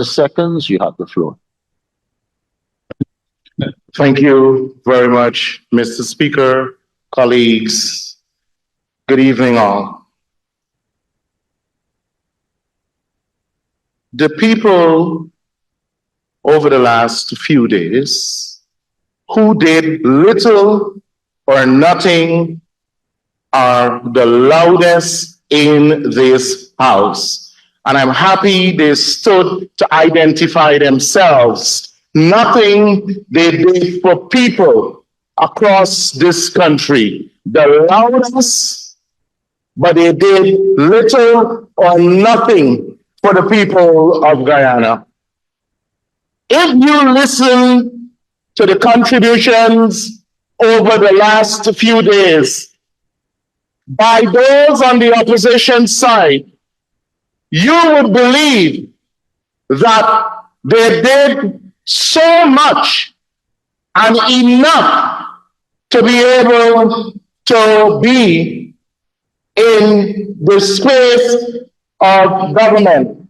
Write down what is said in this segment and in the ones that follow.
Seconds, you have the floor. Thank you very much, Mr. Speaker, colleagues. Good evening, all. The people over the last few days who did little or nothing are the loudest in this house. And I'm happy they stood to identify themselves. Nothing they did for people across this country. The loudest, but they did little or nothing for the people of Guyana. If you listen to the contributions over the last few days by those on the opposition side, you would believe that they did so much and enough to be able to be in the space of government.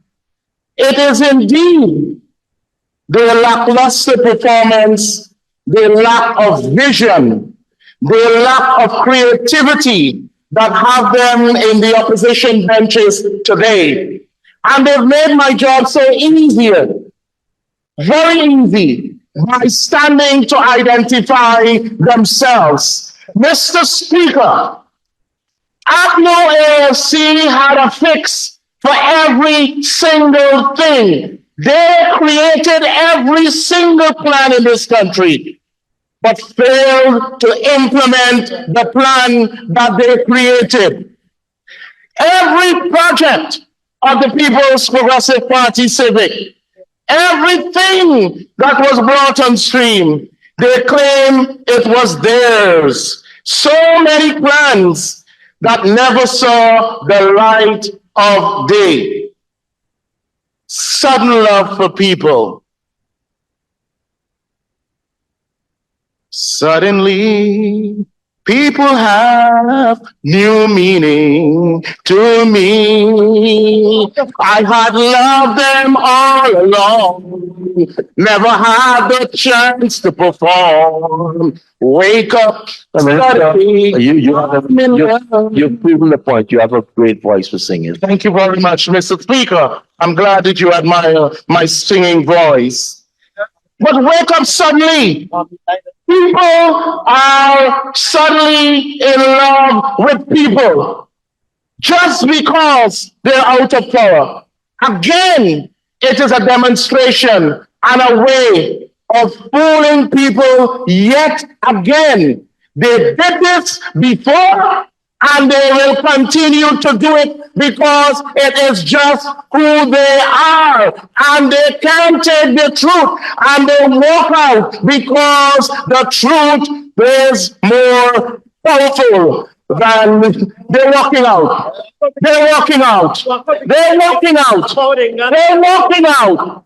It is indeed their lackluster performance, their lack of vision, their lack of creativity that have them in the opposition benches today. And they've made my job so easier, very easy, by standing to identify themselves. Mr. Speaker, ACNO-AFC had a fix for every single thing. They created every single plan in this country, but failed to implement the plan that they created. Every project of the People's Progressive Party Civic, everything that was brought on stream, they claim it was theirs. So many plans that never saw the light of day. Sudden love for people. Suddenly, people have new meaning to me. I had loved them all along, never had the chance to perform. Wake up, suddenly. You've proven the point. You have a great voice for singing. Thank you very much, Mr. Speaker. I'm glad that you admire my singing voice. But wake up suddenly. People are suddenly in love with people just because they're out of power. Again, it is a demonstration and a way of fooling people yet again. They did this before and they will continue to do it because it is just who they are. And they can't take the truth and they walk out because the truth is more powerful than they're walking out. They're walking out. They're walking out. They're walking out.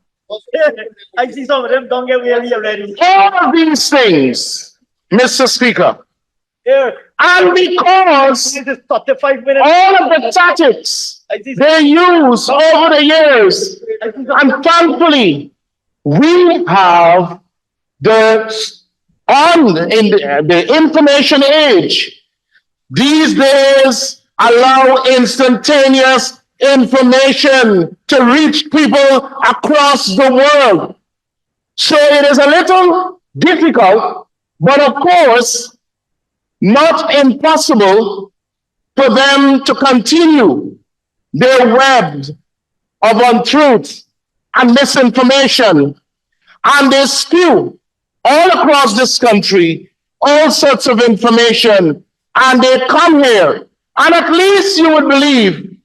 I see some of them don't get really already. All of these things, Mr. Speaker, Here, and because this is 45 minutes. all of the tactics they use over the years, and thankfully, we have in the information age, these days allow instantaneous information to reach people across the world. So it is a little difficult, but of course, not impossible for them to continue their web of untruth and misinformation. And they spew all across this country all sorts of information. And they come here. And at least you would believe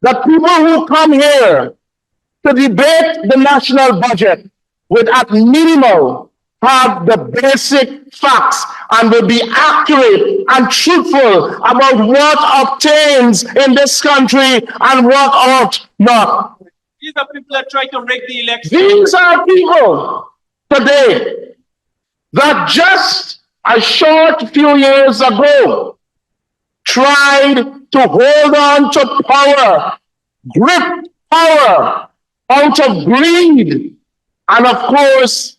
that people who come here to debate the national budget would at minimal have the basic facts and will be accurate and truthful about what obtains in this country and what ought not. These are people that try to rig the election. These are people today that just a short few years ago tried to hold on to power, grip power out of greed. And of course,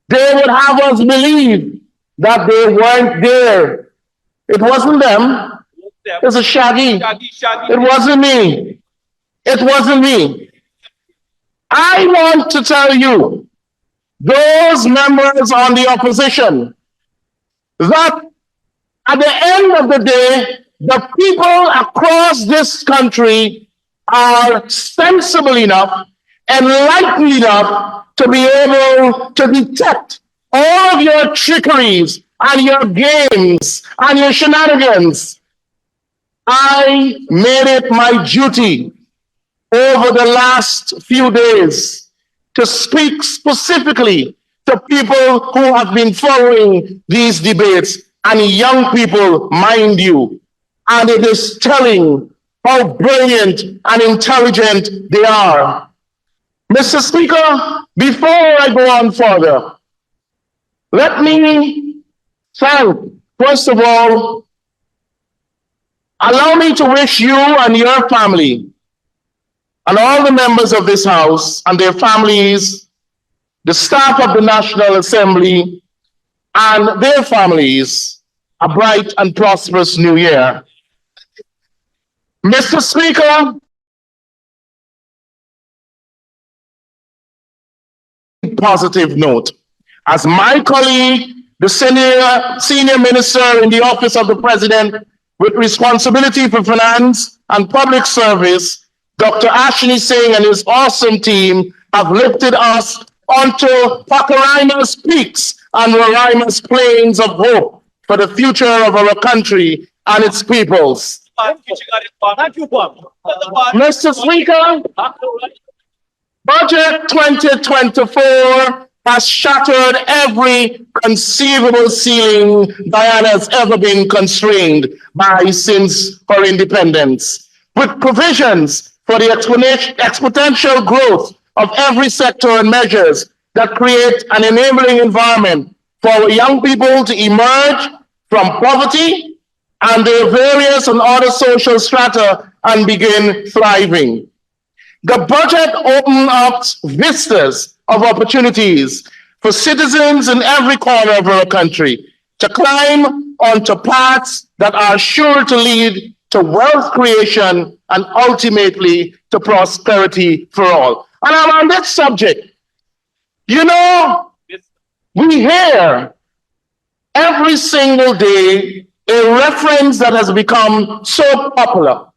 they would have us believe that they weren't there. It wasn't them. It's a Shaggy. It wasn't me. It wasn't me. I want to tell you, those members on the opposition, that at the end of the day, the people across this country are sensible enough, enlightened enough to be able to detect all of your trickeries and your games and your shenanigans. I made it my duty over the last few days to speak specifically to people who have been following these debates, and young people, mind you. And it is telling how brilliant and intelligent they are. Mr. Speaker, before I go on further, let me thank, first of all, allow me to wish you and your family and all the members of this House and their families, the staff of the National Assembly and their families, a bright and prosperous new year. Mr. Speaker, positive note, as my colleague, the senior minister in the office of the president with responsibility for finance and public service, Dr. Ashni Singh and his awesome team have lifted us onto Pakaraima's peaks and Roraima's plains of hope for the future of our country and its peoples. Thank you, Kwame. Mr. Speaker, Budget 2024 has shattered every conceivable ceiling Guyana has ever been constrained by since her independence, with provisions for the exponential growth of every sector and measures that create an enabling environment for our young people to emerge from poverty and their various and other social strata and begin thriving. The budget opens up vistas of opportunities for citizens in every corner of our country to climb onto paths that are sure to lead to wealth creation and ultimately to prosperity for all. And I'm on that subject. You know, we hear every single day a reference that has become so popular.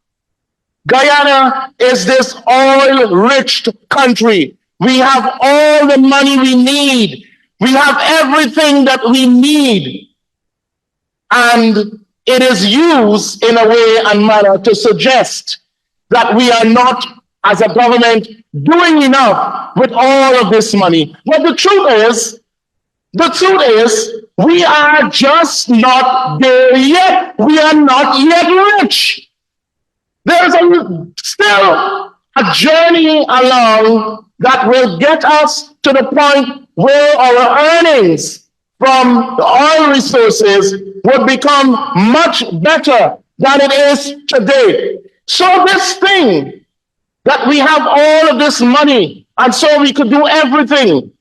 Guyana is this oil-rich country. We have all the money we need. We have everything that we need. And it is used in a way and manner to suggest that we are not, as a government, doing enough with all of this money. But the truth is, we are just not there yet. We are not yet rich. There's still a journey along that will get us to the point where our earnings from the oil resources would become much better than it is today. So this thing that we have all of this money and so we could do everything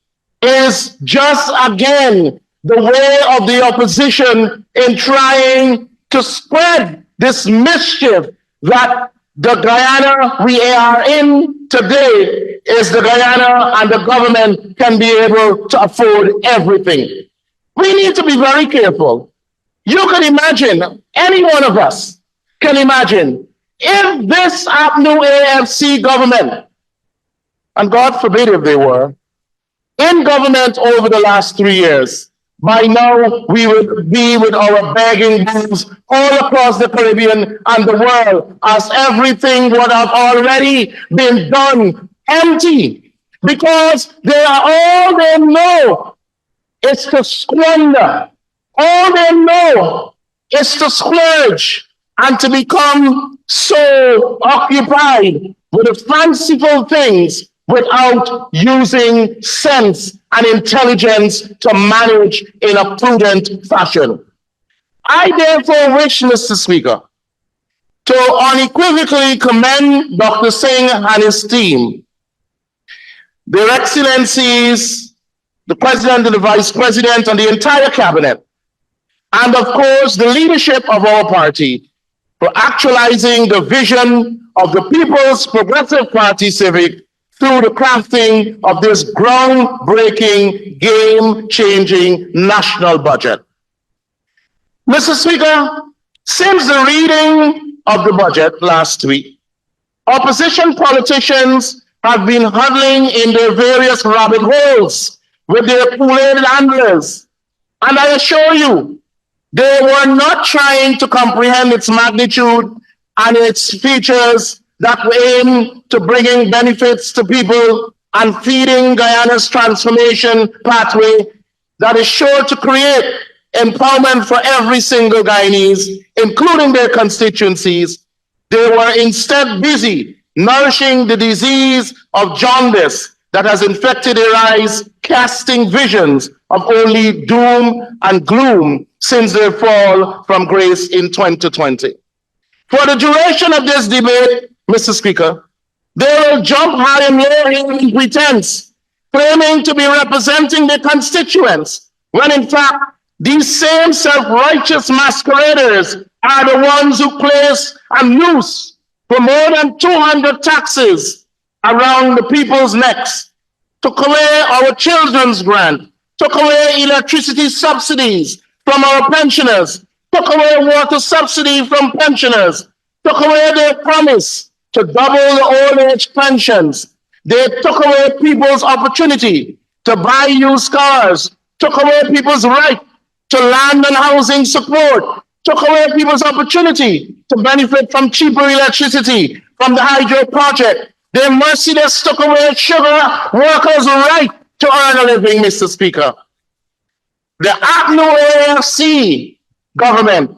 is just, again, the way of the opposition in trying to spread this mischief that the Guyana we are in today is the Guyana and the government can be able to afford everything. We need to be very careful. You can imagine, any one of us can imagine, if this new AFC government, and God forbid if they were, in government over the last 3 years, by now we would be with our begging booths all across the Caribbean and the world, as everything would have already been done empty, because all they know is to squander. All they know is to splurge and to become so occupied with the fanciful things without using sense and intelligence to manage in a prudent fashion. I therefore wish, Mr. Speaker, to unequivocally commend Dr. Singh and his team Their Excellencies, the President and the Vice President and the entire Cabinet, and of course the leadership of our party for actualizing the vision of the People's Progressive Party Civic through the crafting of this groundbreaking, game-changing national budget. Mr. Speaker, since the reading of the budget last week, opposition politicians have been huddling in their various rabbit holes with their Kool-Aid handlers. And I assure you, they were not trying to comprehend its magnitude and its features that aim to bringing benefits to people and feeding Guyana's transformation pathway that is sure to create empowerment for every single Guyanese, including their constituencies. They were instead busy nourishing the disease of jaundice that has infected their eyes, casting visions of only doom and gloom since their fall from grace in 2020. For the duration of this debate, Mr. Speaker, they will jump high and low in pretense, claiming to be representing their constituents, when in fact, these same self-righteous masqueraders are the ones who place a noose for more than 200 taxes around the people's necks, took away our children's grant, took away electricity subsidies from our pensioners, took away water subsidy from pensioners, took away their promise to double the old age pensions. They took away people's opportunity to buy used cars, took away people's right to land and housing support, took away people's opportunity to benefit from cheaper electricity from the hydro project. They mercilessly took away sugar workers' right to earn a living, Mr. Speaker. The ACNU AFC government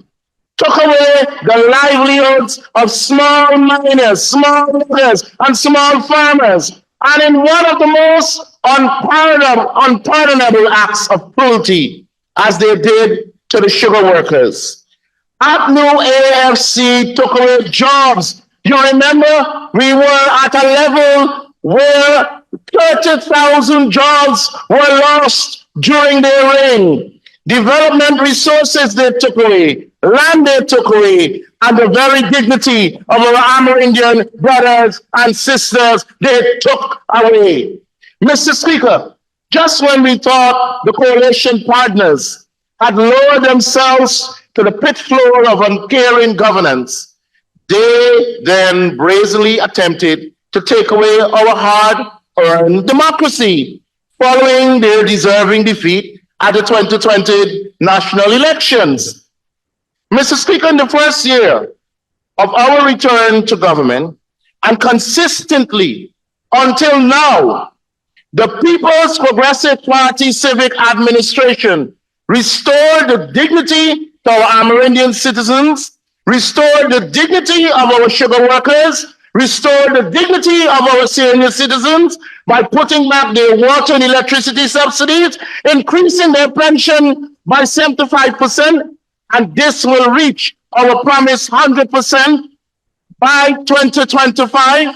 took away the livelihoods of small miners, small workers, and small farmers. And in one of the most unpardonable acts of cruelty, as they did to the sugar workers. ACNU AFC took away jobs. You remember we were at a level where 30,000 jobs were lost during their reign. Development resources they took away, land they took away, and the very dignity of our Amerindian brothers and sisters they took away. Mr. Speaker, just when we thought the coalition partners had lowered themselves to the pit floor of uncaring governance, they then brazenly attempted to take away our hard-earned democracy, following their deserving defeat at the 2020 national elections. Mr. Speaker, in the first year of our return to government, and consistently until now, the People's Progressive Party Civic Administration restored the dignity to our Amerindian citizens, restored the dignity of our sugar workers, restored the dignity of our senior citizens by putting back their water and electricity subsidies, increasing their pension by 75%, and this will reach our promised 100% by 2025.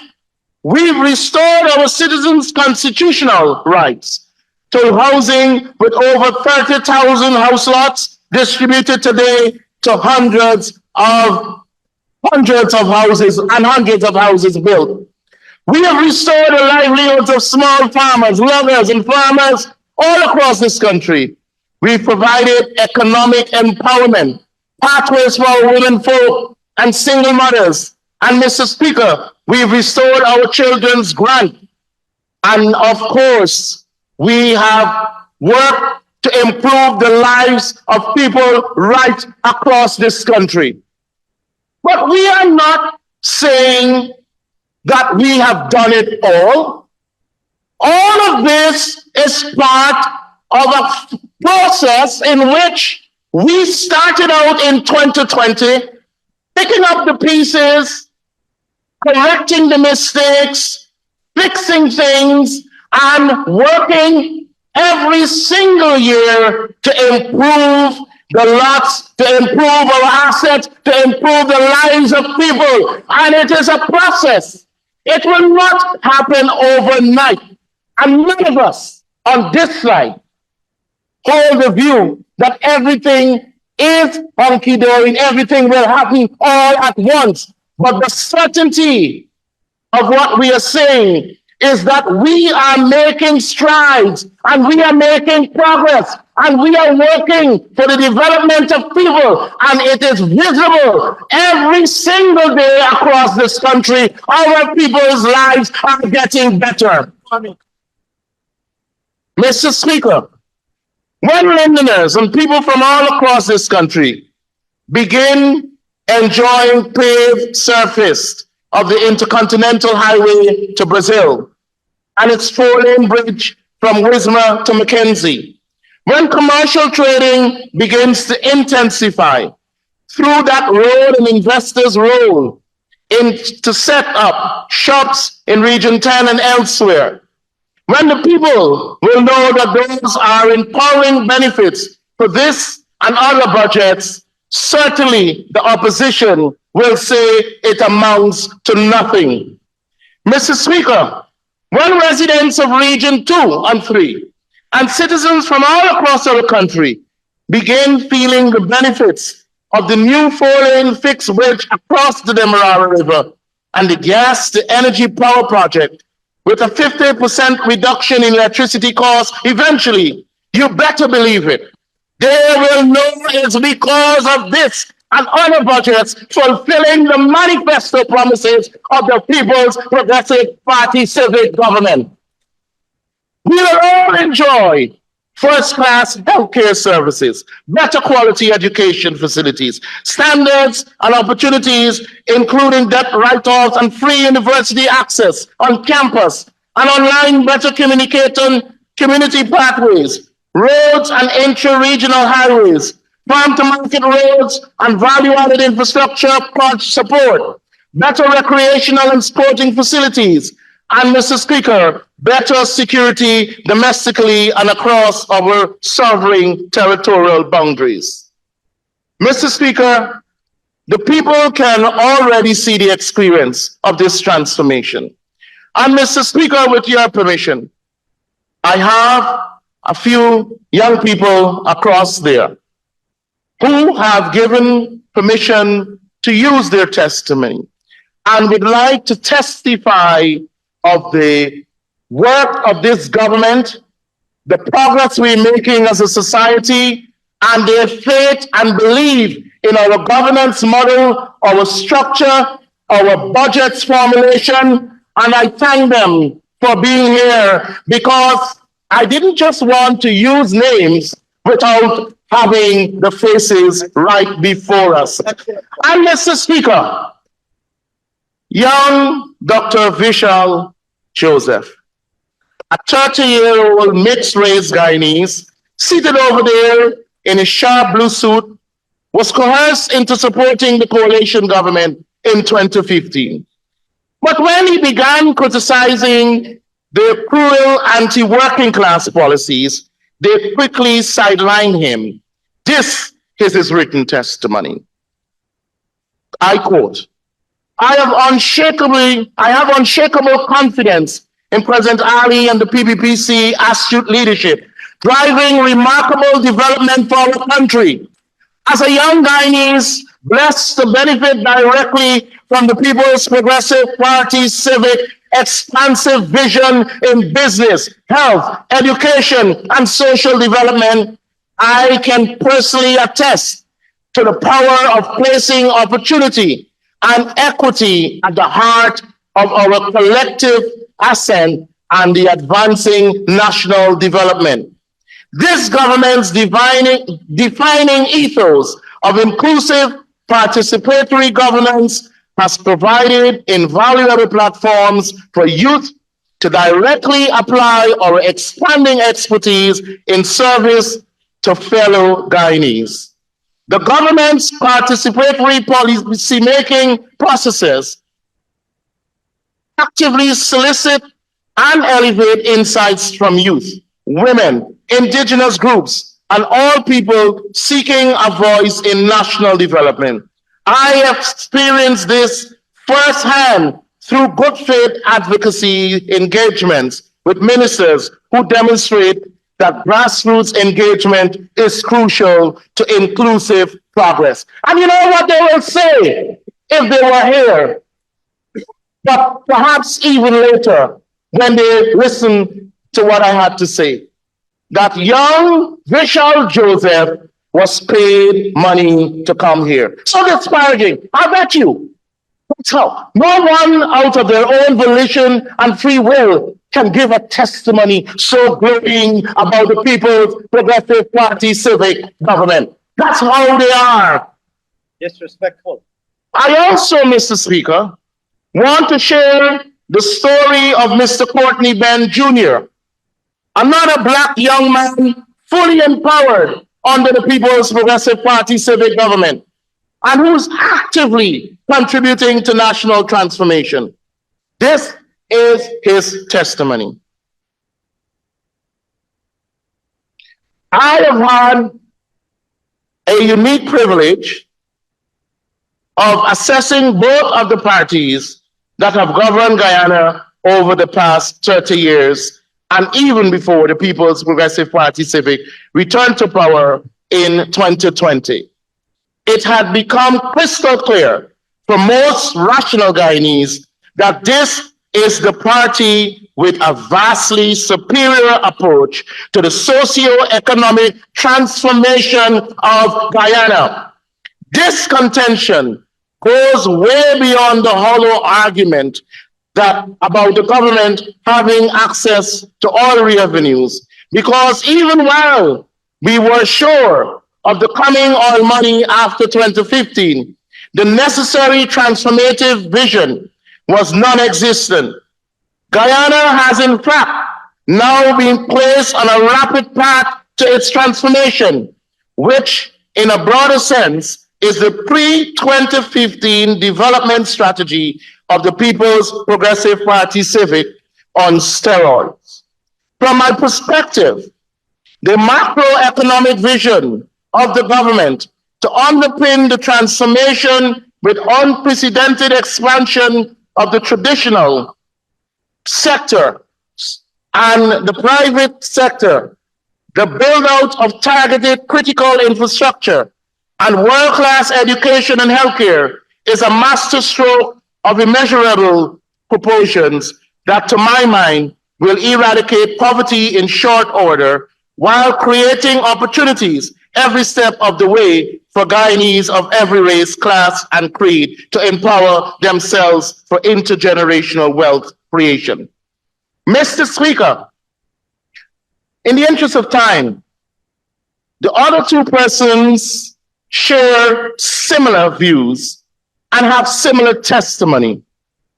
We've restored our citizens' constitutional rights to housing with over 30,000 house lots distributed today to hundreds of houses and hundreds of houses built. We have restored the livelihoods of small farmers, loggers, and farmers all across this country. We've provided economic empowerment, pathways for our women folk and single mothers. And Mr. Speaker, we've restored our children's grant. And of course, we have worked to improve the lives of people right across this country. But we are not saying that we have done it all. All of this is part of a process in which we started out in 2020, picking up the pieces, correcting the mistakes, fixing things, and working every single year to improve the lots, to improve our assets, to improve the lives of people. And it is a process. It will not happen overnight. And none of us on this side hold the view that everything is hunky-dory, everything will happen all at once. But the certainty of what we are saying is that we are making strides and we are making progress and we are working for the development of people, and it is visible every single day across this country. Our people's lives are getting better. Mr. Speaker, when Londoners and people from all across this country begin enjoying paved surface of the Intercontinental Highway to Brazil and its four-lane bridge from Wismar to Mackenzie, when commercial trading begins to intensify through that road and investors roll in to set up shops in Region 10 and elsewhere, when the people will know that those are empowering benefits for this and other budgets, certainly the opposition will say it amounts to nothing. Mr. Speaker, when residents of Region 2 and 3 and citizens from all across our country begin feeling the benefits of the new four-lane fixed bridge across the Demerara River and the gas to energy power project with a 50% reduction in electricity costs, eventually, you better believe it, they will know it's because of this and other budgets fulfilling the manifesto promises of the People's Progressive Party civic government. We will all enjoy first-class healthcare services, better quality education facilities, standards and opportunities, including debt write-offs and free university access on campus and online better community pathways, roads and intra-regional highways, farm-to-market roads and value-added infrastructure support, better recreational and sporting facilities, and, Mr. Speaker, better security domestically and across our sovereign territorial boundaries. Mr. Speaker, the people can already see the experience of this transformation. And, Mr. Speaker, with your permission, I have a few young people across there who have given permission to use their testimony and would like to testify of the work of this government, the progress we're making as a society, and their faith and belief in our governance model, our structure, our budgets formulation, and I thank them for being here because I didn't just want to use names without having the faces right before us. And Mr. Speaker, young Dr. 𝐁𝐔𝐃𝐆𝐄, a 30-year-old mixed-race Guyanese, seated over there in a sharp blue suit, was coerced into supporting the coalition government in 2015. But when he began criticizing the cruel anti-working class policies, they quickly sidelined him. This is his written testimony. I quote, I have unshakable confidence in President Ali and the PPPC astute leadership, driving remarkable development for our country. As a young Guyanese, blessed to benefit directly from the People's Progressive Party's civic expansive vision in business, health, education, and social development, I can personally attest to the power of placing opportunity and equity at the heart of our collective ascent and the advancing national development. This government's defining ethos of inclusive participatory governance has provided invaluable platforms for youth to directly apply our expanding expertise in service to fellow Guyanese. The government's participatory policy-making processes actively solicit and elevate insights from youth, women, indigenous groups, and all people seeking a voice in national development. I have experienced this firsthand through good faith advocacy engagements with ministers who demonstrate that grassroots engagement is crucial to inclusive progress. And you know what they will say if they were here, but perhaps even later when they listen to what I had to say, that young 𝐁𝐔𝐃𝐆𝐄 was paid money to come here. So disparaging, I bet you. That's how. No one out of their own volition and free will can give a testimony so glowing about the People's Progressive Party civic government. That's how they are. Disrespectful. I also, Mr. Speaker, want to share the story of Mr. Courtney Benn Jr., another black young man fully empowered under the People's Progressive Party civic government, and who's actively contributing to national transformation. This is his testimony. I have had a unique privilege of assessing both of the parties that have governed Guyana over the past 30 years, and even before the People's Progressive Party civic returned to power in 2020. It had become crystal clear for most rational Guyanese that this is the party with a vastly superior approach to the socio-economic transformation of Guyana. This contention goes way beyond the hollow argument that about the government having access to oil revenues, because even while we were sure of the coming oil money after 2015, the necessary transformative vision was non-existent. Guyana has in fact now been placed on a rapid path to its transformation, which in a broader sense is the pre-2015 development strategy of the People's Progressive Party civic on steroids. From my perspective, the macroeconomic vision of the government to underpin the transformation with unprecedented expansion of the traditional sector and the private sector, the build-out of targeted critical infrastructure and world-class education and healthcare is a masterstroke of immeasurable proportions that, to my mind, will eradicate poverty in short order while creating opportunities every step of the way for Guyanese of every race, class, and creed to empower themselves for intergenerational wealth creation. Mr. Speaker, in the interest of time, the other two persons share similar views and have similar testimony,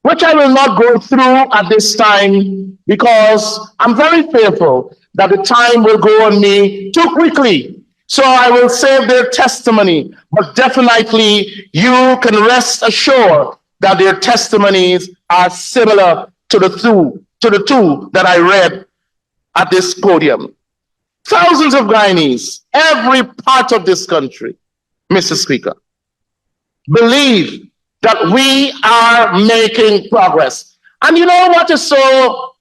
which I will not go through at this time because I'm very fearful that the time will go on me too quickly. So I will save their testimony, but definitely you can rest assured that their testimonies are similar to the two that I read at this podium. Thousands of Guyanese, every part of this country, Mr. Speaker, believe that we are making progress. And you know what is so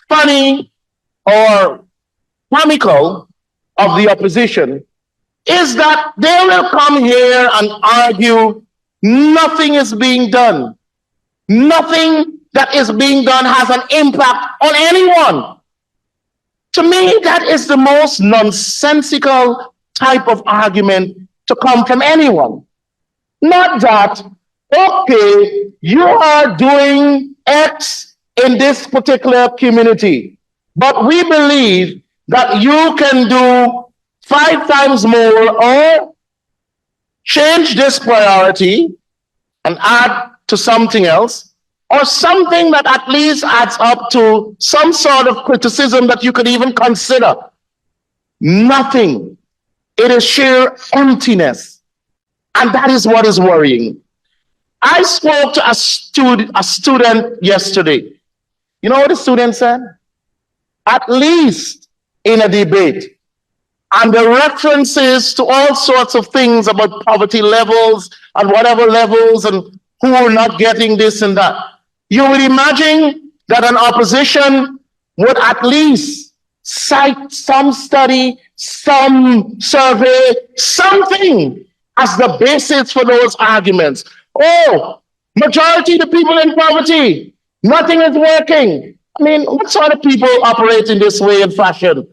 funny or comical of the opposition is that they will come here and argue nothing is being done. Nothing that is being done has an impact on anyone. To me, that is the most nonsensical type of argument to come from anyone. Not that, okay, you are doing X in this particular community, but we believe that you can do 5 times more or change this priority and add to something else, or something that at least adds up to some sort of criticism that you could even consider. Nothing. It is sheer emptiness. And that is what is worrying. I spoke to a student yesterday. You know what the student said? At least in a debate, and the references to all sorts of things about poverty levels and whatever levels and who are not getting this and that. You would imagine that an opposition would at least cite some study, some survey, something as the basis for those arguments. Oh, majority of the people in poverty, nothing is working. I mean, what sort of people operate in this way and fashion?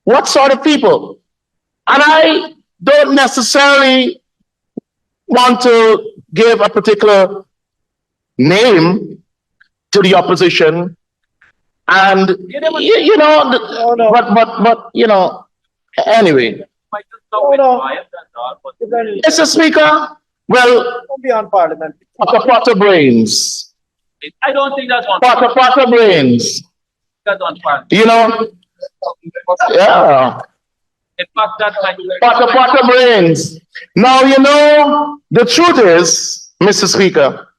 What sort of people? And I don't necessarily want to give a particular name to the opposition. And, you know, but, you know, anyway. Mr. Speaker, well, Beyond Parliament. Potter brains. I don't think that's on. Potter brains. That's on Parliament. You know, yeah. In fact, that's like Potter brains. Now, you know, the truth is, Mr. Speaker,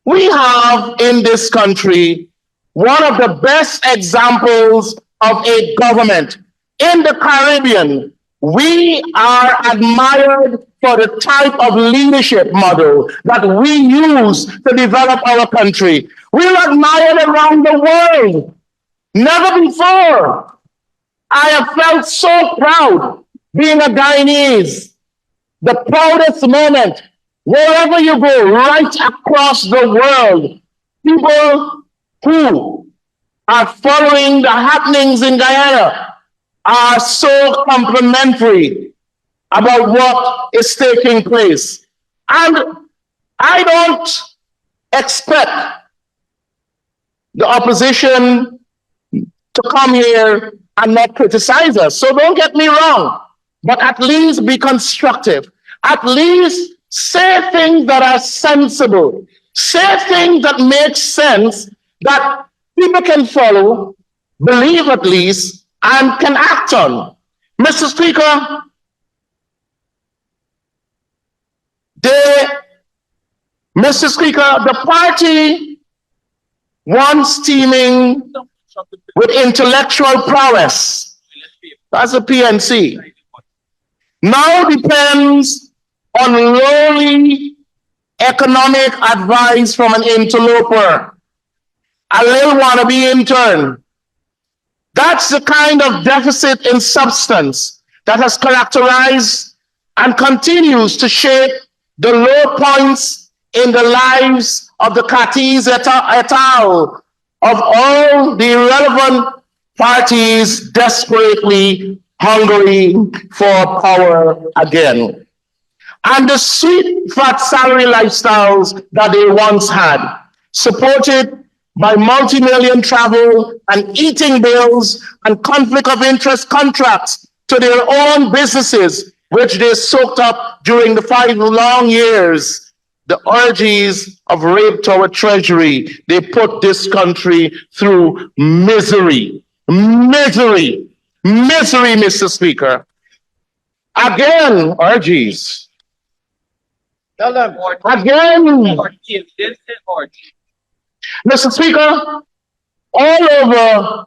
we have in this country one of the best examples of a government in the Caribbean. We are admired for the type of leadership model that we use to develop our country. We're admired around the world. Never before I have felt so proud being a Guyanese. The proudest moment, wherever you go, right across the world, people who are following the happenings in Guyana are so complimentary about what is taking place. And I don't expect the opposition to come here and not criticize us. So don't get me wrong, but at least be constructive. At least say things that are sensible. Say things that make sense, that people can follow, believe at least, and can act on. Mr. Speaker, the party once teeming with intellectual prowess, that's the PNC, now depends on lowly economic advice from an interloper, a little wannabe intern. That's the kind of deficit in substance that has characterized and continues to shape the low points in the lives of the 𝐃𝐄𝐁𝐃𝐄𝐁 et al. Of all the relevant parties desperately hungry for power again. And the sweet fat salary lifestyles that they once had, supported by multi-million travel and eating bills and conflict of interest contracts to their own businesses, which they soaked up during the 5 long years. The orgies of rape to our treasury, they put this country through misery. Misery. Misery, Mr. Speaker. Again, orgies. Tell them. Again. Mr. Speaker, all over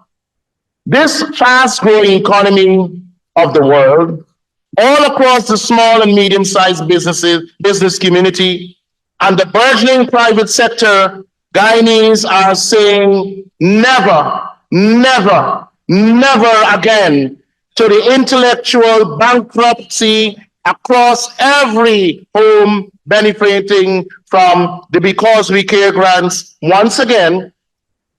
this fast-growing economy of the world, all across the small and medium-sized business community, and the burgeoning private sector, Guyanese are saying never, never, never again to the intellectual bankruptcy across every home benefiting from the Because We Care grants. Once again,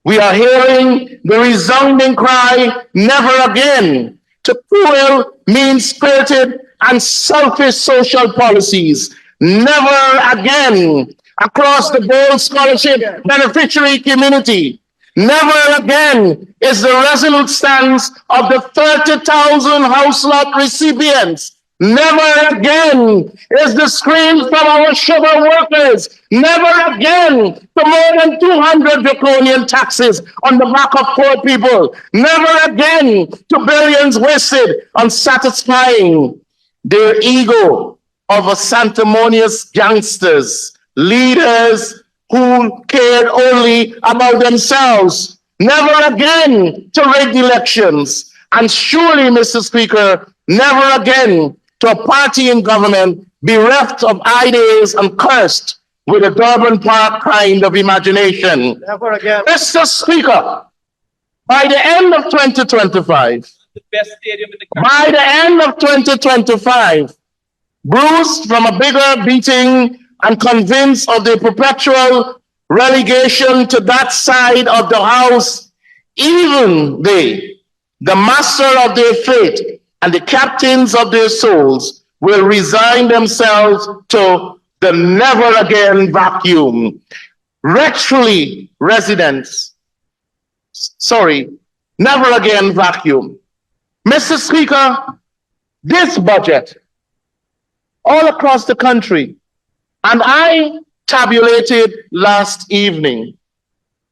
we are hearing the resounding cry, never again, to cruel, mean-spirited, and selfish social policies. Never again across the board scholarship beneficiary community. Never again is the resolute stance of the 30,000 house lot recipients. Never again is the scream from our sugar workers. Never again the more than 200 draconian taxes on the back of poor people. Never again to billions wasted on satisfying their ego of a sanctimonious gangsters, leaders who cared only about themselves. Never again to rig elections. And surely, Mr. Speaker, never again to a party in government bereft of ideas and cursed with a Durban Park kind of imagination. Therefore, again, Mr. Speaker, by the end of 2025, The best stadium in the country. by the end of 2025, bruised from a bigger beating and convinced of the perpetual relegation to that side of the house, even they, the master of their fate and the captains of their souls, will resign themselves to the never again vacuum. Rectorally residents, never again vacuum. Mr. Speaker, this budget all across the country, and I tabulated last evening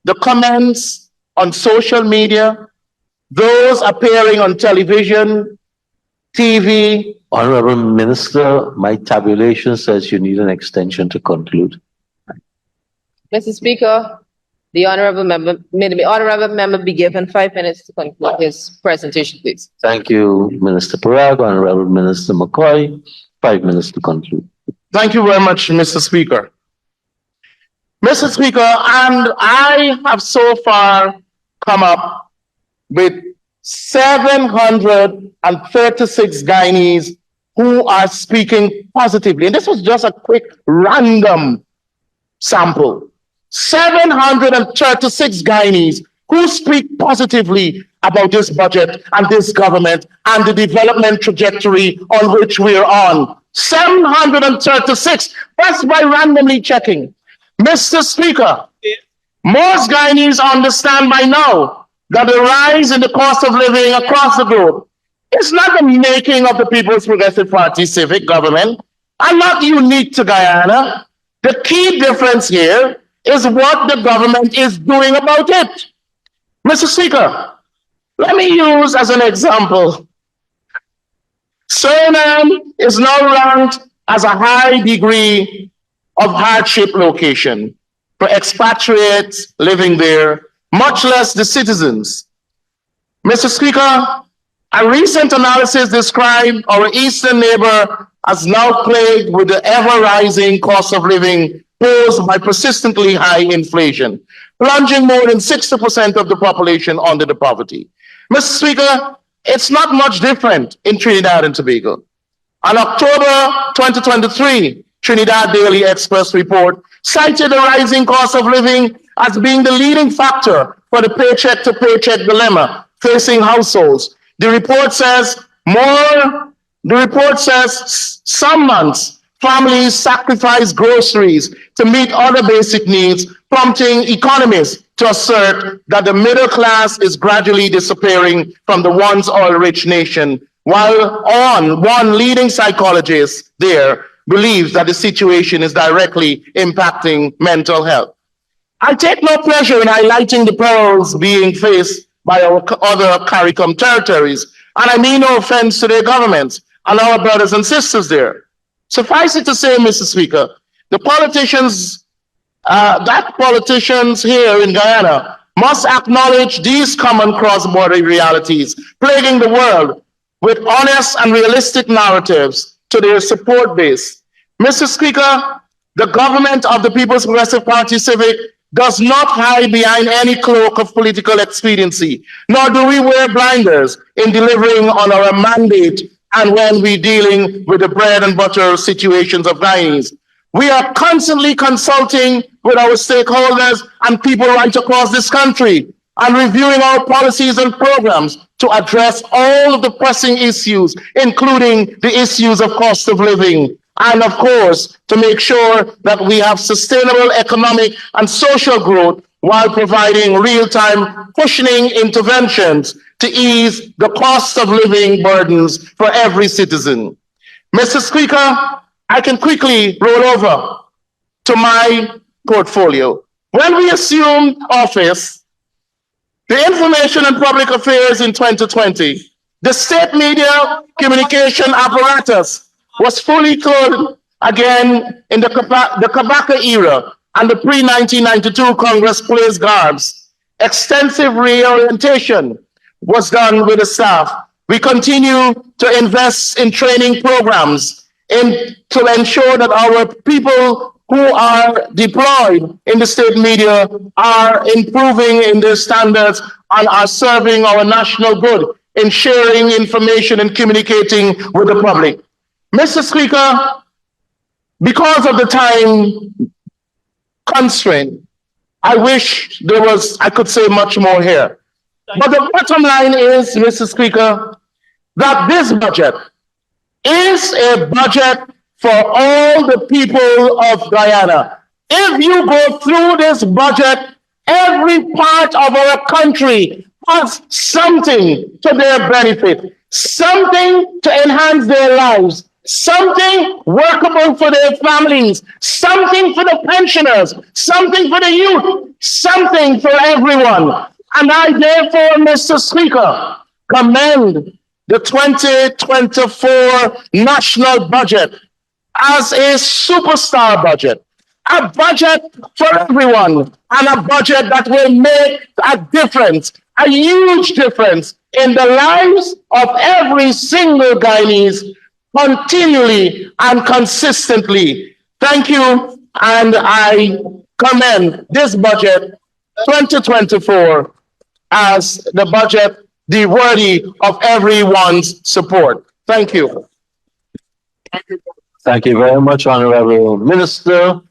the comments on social media, those appearing on television, TV. Honorable Minister, my tabulation says you need an extension to conclude. Mr. Speaker, the honorable member be given 5 minutes to conclude his presentation, please. Thank you, Minister Parag. Honorable Minister McCoy, 5 minutes to conclude. Thank you very much, Mr. Speaker. Mr. Speaker, and I have so far come up with 736 Guyanese who are speaking positively. And this was just a quick random sample. 736 Guyanese who speak positively about this budget and this government and the development trajectory on which we're on. 736, that's by randomly checking. Mr. Speaker, most Guyanese understand by now that the rise in the cost of living across the globe is not the making of the People's Progressive Party civic government and not unique to Guyana. The key difference here is what the government is doing about it. Mr. Speaker, let me use as an example. Suriname is now ranked as a high degree of hardship location for expatriates living there, much less the citizens. Mr. Speaker, a recent analysis described our eastern neighbor as now plagued with the ever-rising cost of living posed by persistently high inflation, plunging more than 60% of the population under the poverty. Mr. Speaker, it's not much different in Trinidad and Tobago. On October 2023, Trinidad Daily Express report cited the rising cost of living as being the leading factor for the paycheck-to-paycheck dilemma facing households. The report says some months families sacrifice groceries to meet other basic needs, prompting economists to assert that the middle class is gradually disappearing from the once oil-rich nation, while one leading psychologist there believes that the situation is directly impacting mental health. I take no pleasure in highlighting the perils being faced by our other CARICOM territories, and I mean no offense to their governments and our brothers and sisters there. Suffice it to say, Mr. Speaker, the politicians here in Guyana must acknowledge these common cross-border realities plaguing the world with honest and realistic narratives to their support base. Mr. Speaker, the government of the People's Progressive Party Civic does not hide behind any cloak of political expediency, nor do we wear blinders in delivering on our mandate and when we're dealing with the bread and butter situations of Guyanese. We are constantly consulting with our stakeholders and people right across this country and reviewing our policies and programs to address all of the pressing issues, including the issues of cost of living, and of course, to make sure that we have sustainable economic and social growth while providing real-time cushioning interventions to ease the cost of living burdens for every citizen. Mr. Speaker, I can quickly roll over to my portfolio. When we assumed office, the Information and Public Affairs in 2020, the state media communication apparatus was fully clothed again in the Kabaka era and the pre-1992 Congress place garbs. Extensive reorientation was done with the staff. We continue to invest in training programs to ensure that our people who are deployed in the state media are improving in their standards and are serving our national good in sharing information and communicating with the public. Mr. Speaker, because of the time constraint, I wish I could say much more here. But the bottom line is, Mr. Speaker, that this budget is a budget for all the people of Guyana. If you go through this budget, every part of our country has something to their benefit, something to enhance their lives, something workable for their families, something for the pensioners, something for the youth, something for everyone. And I therefore, Mr. Speaker, commend the 2024 national budget as a superstar budget, a budget for everyone, and a budget that will make a difference, a huge difference in the lives of every single Guyanese continually and consistently. Thank you, and I commend this budget 2024 as the budget worthy of everyone's support. Thank you. Thank you very much, Honorable Minister.